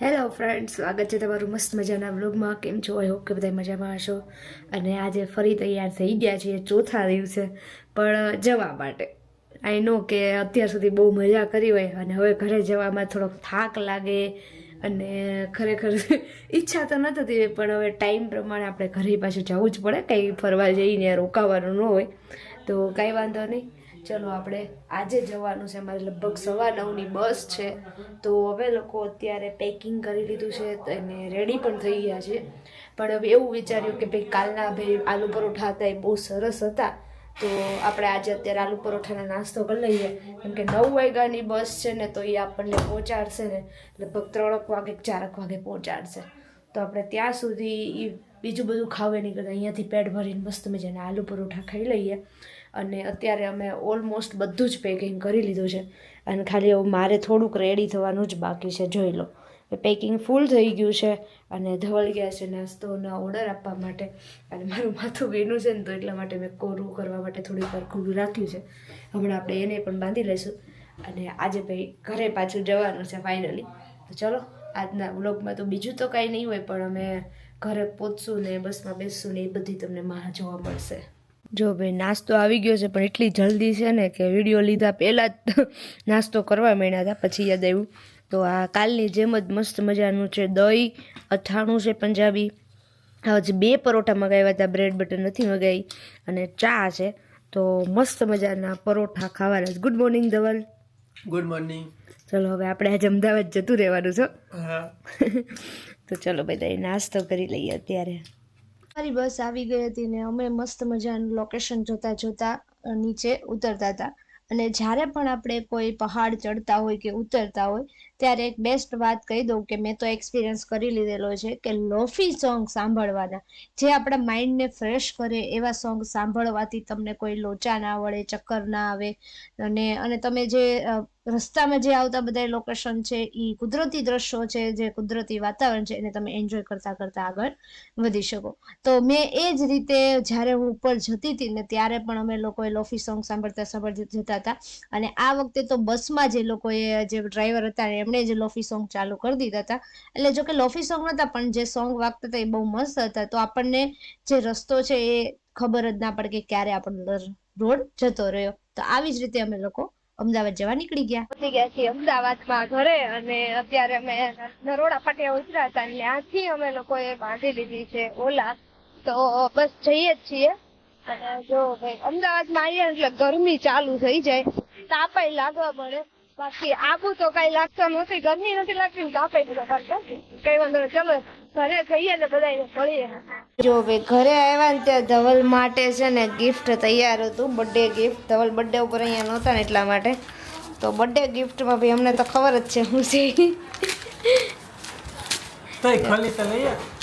Hello friends, સ્વાગત છે તમારું મસ્ત મજાના વ્લોગમાં. કેમ છો? આઈ હોપ કે બધા મજામાં હશો. અને આજે ફરી તૈયાર થઈ ગયા છીએ ચોથા દિવસે પણ જવા માટે. આઈ નો કે અત્યાર સુધી બહુ મજા કરી હોય અને હવે ઘરે જવામાં થોડોક થાક લાગે અને ખરેખર ઈચ્છા તો ન થતી હોય, પણ હવે ટાઈમ પ્રમાણે આપણે ઘરે પાછું જવું જ પડે. કંઈ ફરવા જઈને રોકાવાનું ન હોય તો કાંઈ વાંધો નહીં. ચલો આપણે આજે જવાનું છે, અમારે લગભગ 9:15ની બસ છે. તો હવે લોકો અત્યારે પેકિંગ કરી લીધું છે અને રેડી પણ થઈ ગયા છે. પણ હવે એવું વિચાર્યું કે ભાઈ કાલના ભાઈ આલુ પરોઠા હતા એ બહુ સરસ હતા, તો આપણે આજે અત્યારે આલુ પરોઠાનો નાસ્તો કરી લઈએ. કેમ કે 9 વાગ્યાની બસ છે ને, તો એ આપણને પહોંચાડશે ને લગભગ 3 વાગે 4 વાગે પહોંચાડશે. તો આપણે ત્યાં સુધી એ બીજું બધું ખાવે નહીં કરતાં અહીંયાથી પેટ ભરીને મસ્ત મજાના આલુ પરોઠા ખાઈ લઈએ. અને અત્યારે અમે ઓલમોસ્ટ બધું જ પેકિંગ કરી લીધું છે અને ખાલી એવું મારે થોડુંક રેડી થવાનું જ બાકી છે. જોઈ લો, પેકિંગ ફૂલ થઈ ગયું છે અને ધવલ ગયા છે નાસ્તોના ઓર્ડર આપવા માટે. અને મારું માથું ભીનું છે ને, તો એટલા માટે મેં કોરું કરવા માટે થોડીક વાર ખુલ્લું રાખ્યું છે. હમણાં આપણે એને પણ બાંધી લઈશું અને આજે ભાઈ ઘરે પાછું જવાનું છે ફાઇનલી. તો ચલો, આજના વ્લોગમાં તો બીજું તો કાંઈ નહીં હોય, પણ અમે ઘરે પહોંચશું ને બસમાં બેસશું ને એ બધી તમને જોવા મળશે. જો ભાઈ, નાસ્તો આવી ગયો છે, પણ એટલી જલ્દી છે ને કે વિડીયો લીધા પહેલાં જ નાસ્તો કરવા માંડ્યા હતા. પછી યાદ આવ્યું તો આ કાલની જેમ જ મસ્ત મજાનું છે દહીં, અથાણું છે પંજાબી, આજે 2 પરોઠા મગાવ્યા હતા, બ્રેડ બટર નથી મગાવી, અને ચા છે. તો મસ્ત મજાના પરોઠા ખાવાના. Good morning Dhaval. Good morning. ચલો, હવે આપણે આજે અમદાવાદ જતું રહેવાનું છે. તો ચલો ભાઈ, નાસ્તો કરી લઈએ અત્યારે. મારી બસ આવી ગઈ હતી ને અમે મસ્ત મજાનું લોકેશન જોતા જોતા નીચે ઉતરતા હતા. અને જ્યારે પણ આપણે કોઈ પહાડ ચડતા હોય કે ઉતરતા હોય ત્યારે એક બેસ્ટ વાત કહી દઉં કે મેં તો એક્સપિરિયન્સ કરી લીધેલો છે કે લોફી સોંગ સાંભળવાના, જે આપણા માઇન્ડને ફ્રેશ કરે એવા સોંગ સાંભળવાથી તમને કોઈ લોચા ના વળે, ચક્કર ના આવે. અને તમે જે રસ્તામાં જે આવતા બધા લોકેશન છે એ કુદરતી દ્રશ્યો છે, જે કુદરતી વાતાવરણ છે, એને તમે એન્જોય કરતા કરતા આગળ વધી શકો. તો મેં એ જ રીતે જ્યારે હું ઉપર જતી હતી ને ત્યારે પણ અમે લોકોએ લોફી સોંગ સાંભળતા જતા હતા. અને આ વખતે તો બસમાં જે લોકોએ, જે ડ્રાઈવર હતા એમણે જે લોફી સોંગ ચાલુ કરી દીધા હતા. એટલે જો કે લોફી સોંગ નહોતા, પણ જે સોંગ વાગતા હતા એ બહુ મસ્ત હતા. તો આપણને જે રસ્તો છે એ ખબર જ ના પડે કે ક્યારે આપણો રોડ જતો રહ્યો. તો આવી જ રીતે અમે લોકો અમદાવાદ જવા નીકળી ગયા. પહોંચી ગયા છીએ અમદાવાદમાં ઘરે, અને અત્યારે અમે નરોડા ફાટિયા ઉતર્યા હતા. ત્યાંથી અમે લોકોએ બાંધી લીધી છે ઓલા. તો બસ જઈએ જ છીએ. અને જો ભાઈ અમદાવાદમાં આવીએ એટલે ગરમી ચાલુ થઈ જાય, તાપાઈ લાગવા પડે. બાકી આબુ તો કઈ લાગતો નથી, ગરમી નથી લાગતી, તાપાઈ નથી લાગતો. કઈ વાંધો નહીં, ચલો ઘરે જઈએ ને બધાને મળીએ. જો ભાઈ ઘરે આવ્યા ને ત્યાં ધવલ માટે છે ને ગિફ્ટ તૈયાર હતું, બર્થડે ગિફ્ટ. ધવલ બર્થડે ઉપર અહીંયા નહોતા ને એટલા માટે. તો બર્થડે ગિફ્ટમાં ભાઈ અમને તો ખબર જ છે શું છે.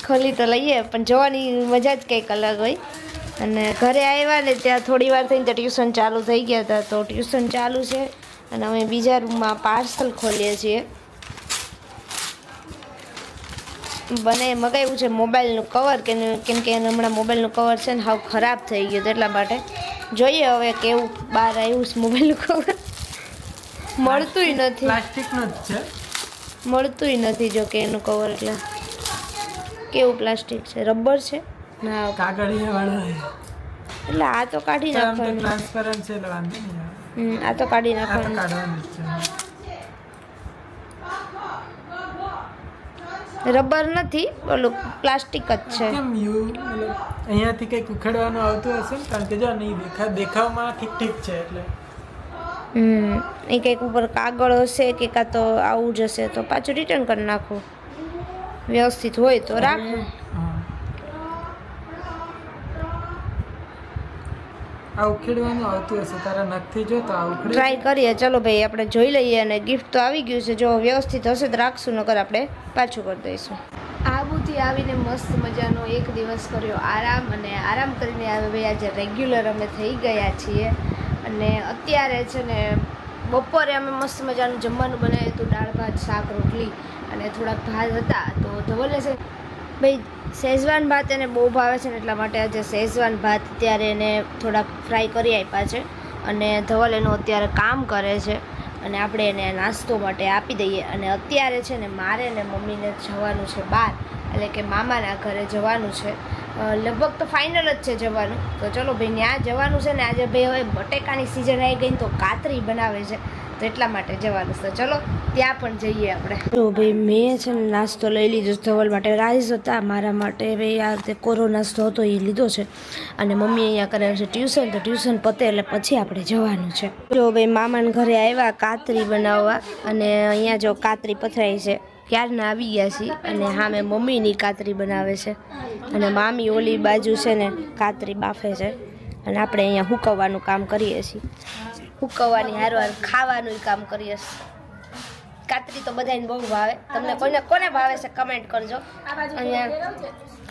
ખોલી તો લઈએ, પણ જોવાની મજા જ કંઈક અલગ હોય. અને ઘરે આવ્યા ને ત્યાં થોડી વાર થઈને તો ટ્યુશન ચાલુ થઈ ગયા હતા. તો ટ્યુશન ચાલુ છે અને અમે બીજા રૂમમાં પાર્સલ ખોલીએ છીએ. મગાવ્યું છે મોબાઈલનું કવર, કેમ કે એને હમણાં મોબાઈલનું કવર છે ને હાવ ખરાબ થઈ ગયું, એટલા માટે જોઈએ હવે કેવું બહાર આવ્યું છે મોબાઈલનું કવર. મળતુંય નથી, પ્લાસ્ટિકનું જ છે. મળતુંય નથી જો કે એનું કવર. એટલે કેવું પ્લાસ્ટિક છે? રબર છે ના, કાગળિયા વાળો. એટલે આ તો કાઢી નાખવાનું. ટ્રાન્સપરન્ટ છે એટલે વાંધો નહીં. આ તો કાઢી આ તો નાખવાનું. કાઢવાનું જ છે. રબર નથી, ઓલું પ્લાસ્ટિક જ છે. કેમ અહીંયાથી કંઈક ઉખેડવાનું આવતું હશે ને, કારણ કે જો નહીં દેખાવમાં ઠીક ઠીક છે એટલે. એ કંઈક ઉપર કાગળ હશે કે કાં તો આવું જ હશે, તો પાછું રિટર્ન કરી નાખું. વ્યવસ્થિત હોય તો રાખું. આ ઉખેડવાનું આવતું હશે તારા નખથી, જો તો આ ઉખેડ. ટ્રાય કરીએ. ચલો ભાઈ, આપણે જોઈ લઈએ. અને ગિફ્ટ તો આવી ગયું છે, જો વ્યવસ્થિત હશે તો રાખશું, નકર આપણે પાછું કરી દઈશું. આબુથી આવીને મસ્ત મજાનો એક દિવસ કર્યો આરામ, અને આરામ કરીને આવે ભાઈ આજે રેગ્યુલર અમે થઈ ગયા છીએ. અને અત્યારે છે ને બપોરે અમે મસ્ત મજાનું જમવાનું બનાવ્યું હતું, દાળ ભાત શાક રોટલી અને થોડાક ભાત હતા. તો ધવલે છે ભાઈ શેઝવાન ભાત એને બહુ ભાવે છે ને, એટલા માટે આજે શેઝવાન ભાત અત્યારે એને થોડાક ફ્રાય કરી આપ્યા છે. અને ધવલ એનું અત્યારે કામ કરે છે. અને આપણે એને નાસ્તો માટે આપી દઈએ. અને અત્યારે છે ને મારે ને મમ્મીને જવાનું છે બહાર, એટલે કે મામાના ઘરે જવાનું છે. લગભગ તો ફાઇનલ જ છે જવાનું. તો ચલો ભાઈ ત્યાં જવાનું છે ને આજે ભાઈ હવે બટેકાની સિઝન આવી ગઈ તો કાતરી બનાવે છે, તો એટલા માટે જવાનું છે. ચલો ત્યાં પણ જઈએ આપણે. તો ભાઈ મેં છે ને નાસ્તો લઈ લીધો ધવલ માટે. રાઈસ હતા મારા માટે ભાઈ, આ રીતે કોરો નાસ્તો હતો એ લીધો છે. અને મમ્મી અહીંયા કરે છે ટ્યુશન, તો ટ્યુશન પતે એટલે પછી આપણે જવાનું છે. જો ભાઈ મામાના ઘરે આવ્યા કાતરી બનાવવા, અને અહીંયા જો કાતરી પથરાઈ છે, ક્યારના આવી ગયા છીએ. અને હા મેં મમ્મીની કાતરી બનાવે છે, અને મામી ઓલી બાજુ છે ને કાતરી બાફે છે, અને આપણે અહીંયા હુકવવાનું કામ કરીએ છીએ. હુકવવાની હારવાર ખાવાનું કામ કરીએ છીએ. કાતરી તો બધાને બહુ ભાવે. તમને કોને ભાવે છે કમેન્ટ કરજો. અહીંયા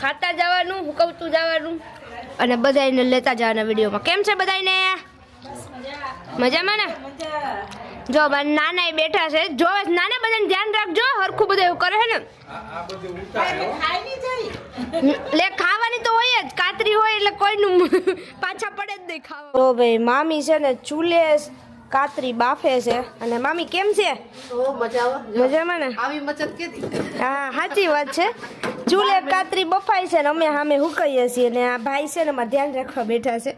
ખાતા જવાનું, હુકવતું જવાનું, અને બધાને લેતા જવાના વિડીયોમાં. કેમ છે બધાને? મજામાં ને? જો નાના એ બેઠા છે, જો નાના બધાને ધ્યાન રાખજો, હરખું બધું એવું કરે છે ને. લે ખાવાની તો હોય જ, કાતરી હોય એટલે કોઈનું પાછા પડે જ નહીં ખાવા. તો ભાઈ મામી છે ને ચૂલે કાતરી બાફે છે. અને મામી કેમ છે? મજામાં ને? હા સાચી વાત છે. ચૂલે કાતરી બફાય છે ને અમે સામે હુકઈએ છીએ, ને આ ભાઈ છે ને મારે ધ્યાન રાખવા બેઠા છે.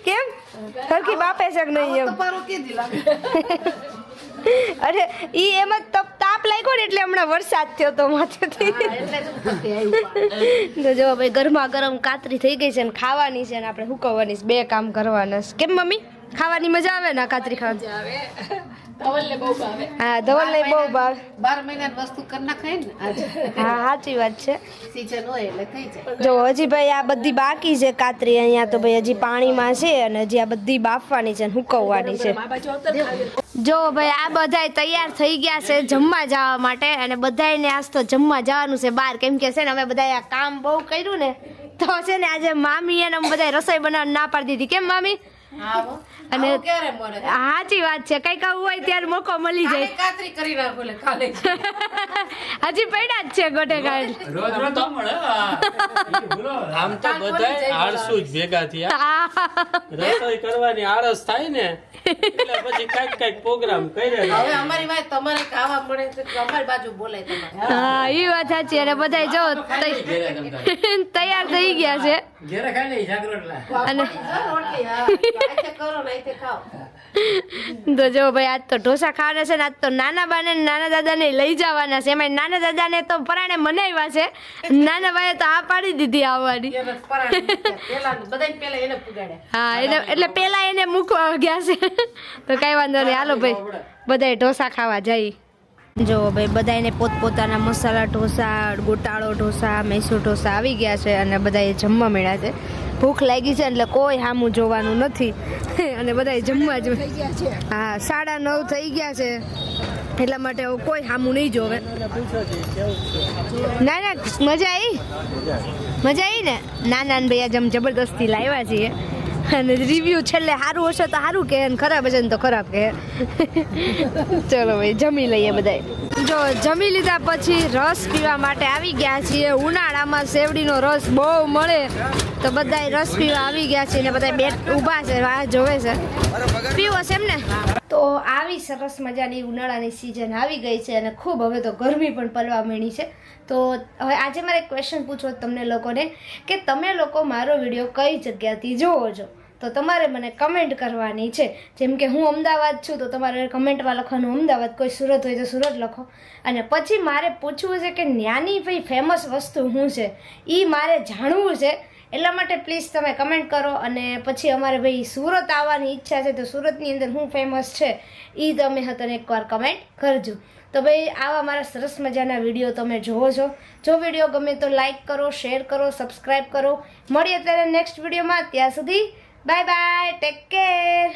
કેમ સરખી બાફે છે કે નહીં એમ? અરે ઈ એમ જ તાપ લાગ્યો ને એટલે હમણાં વરસાદ થયો તો માથેથી. તો જો ભાઈ ગરમા ગરમ કાતરી થઈ ગઈ છે ને ખાવાની છે, ને આપણે હુકવવાની છે. બે કામ કરવાના છે. કેમ મમ્મી? ખાવાની મજા આવે ને કાતરી ખાવાની? ધવલને બહુ ભાવે. હા ધવલને બહુ ભાવે. 12 મહિનાની વસ્તુ કરી નાખાય ને આજે. હા સાચી વાત છે. સીઝન હોય એટલે થઈ જાય. જો હજી ભાઈ આ બધી બાકી છે કાતરી. અહીંયા તો ભાઈ હજી પાણીમાં છે, અને હજી આ બધી બાફવાની છે, હુકવવાની છે. જો ભાઈ આ બધાય તૈયાર થઈ ગયા છે જમવા જવા માટે, અને બધાયને આજ તો જમવા જવાનું છે બહાર. કેમ કે છે ને અમે બધાય આ કામ બહુ કર્યું ને, તો છે ને આજે મામી અને અમે બધાય રસોઈ બનાવવા ના પાડી દીધી. કેમ મામી? અને સાચી વાત છે, કઈક આવું હોય ત્યારે મોકો મળી જાય. કાતરી કરી નાખો લે કાલે. હજી પડ્યા જ છે ગોટે ગાડ. રોજ રોજ તો મળે. આમ તો બધાય આળસુ જ ભેગા થયા. રસોઈ કરવાની આળસ થાય ને એટલે પછી કઈક પ્રોગ્રામ કરે. હવે અમારી વાત તમારે ખાવા મળે તો અમારી બાજુ બોલાય તમારે. હા એ વાત સાચી. અને બધાય જો તૈયાર થઈ ગયા છે. ઘેરે ખાઈ લઈ જાગરોટલા. અને રોટલી હા કરો ને આતે ખાઓ. તો જો ભાઈ આજ તો ઢોસા ખાવાના છે ને, આજ તો નાના બાને નાના દાદાને લઈ જવાના છે. એમાં નાના દાદાને તો પરાણે મનાવ્યા છે, નાના ભાઈએ તો આ પાડી દીધી આવવાની. હા એટલે પેલા એને મૂકવા ગયા છે. તો કઈ વાંધો નહીં, હાલો ભાઈ બધાય ઢોસા ખાવા જઈએ. જો ભાઈ બધાને પોતપોતાના મસાલા ઢોસા, ગોટાળો ઢોસા, મૈસૂર ઢોસા આવી ગયા છે, અને બધાએ જમવા મળ્યા છે. ભૂખ લાગી છે એટલે કોઈ સામું જોવાનું નથી, અને બધાએ જમવા જ. હા 9:30 થઈ ગયા છે, એટલા માટે હવે કોઈ સામું નહીં જોવે. ના ના મજા આવી ને. નાના ને ભાઈ આજે અમે જબરદસ્તી લાવ્યા છીએ, અને રિવ્યુ છેલ્લે સારું હશે તો સારું કહે, અને ખરાબ હશે ને તો ખરાબ કહે. ચલો ભાઈ જમી લઈએ બધાય. જો જમી લીધા પછી રસ પીવા માટે આવી ગયા છીએ. ઉનાળામાં શેવડીનો રસ બહુ મળે, તો બધાય રસ પીવા આવી ગયા છે, ને બધા બેઠ ઊભા છે, રાહ જોવે છે. પીવો છે એમ ને? તો આવી સરસ મજાની ઉનાળાની સિઝન આવી ગઈ છે, અને ખૂબ હવે તો ગરમી પણ પડવા માંડી છે. તો હવે આજે મારે એક ક્વેશ્ચન પૂછવો તમને લોકોને, કે તમે લોકો મારો વિડીયો કઈ જગ્યાથી જોવો છો? તો તમારે મને કમેન્ટ કરવાની છે. જેમ કે હું અમદાવાદ છું તો તમારે કમેન્ટમાં લખવાનું અમદાવાદ, કોઈ સુરત હોય તો સુરત લખો. અને પછી મારે પૂછવું છે કે ન્યાની ભાઈ ફેમસ વસ્તુ શું છે, એ મારે જાણવું છે. એટલા માટે પ્લીઝ તમે કમેન્ટ કરો. અને પછી અમારે ભાઈ સુરત આવવાની ઈચ્છા છે, તો સુરતની અંદર શું ફેમસ છે એ તમે તને એકવાર કમેન્ટ કરજો. તો ભાઈ આવા મારા સરસ મજાના વિડીયો તમે જોવો છો. જો વિડીયો ગમે તો લાઈક કરો, શેર કરો, સબસ્ક્રાઈબ કરો. મળીએ ત્યારે નેક્સ્ટ વિડીયોમાં. ત્યાં સુધી બાય બાય, ટેક કેર.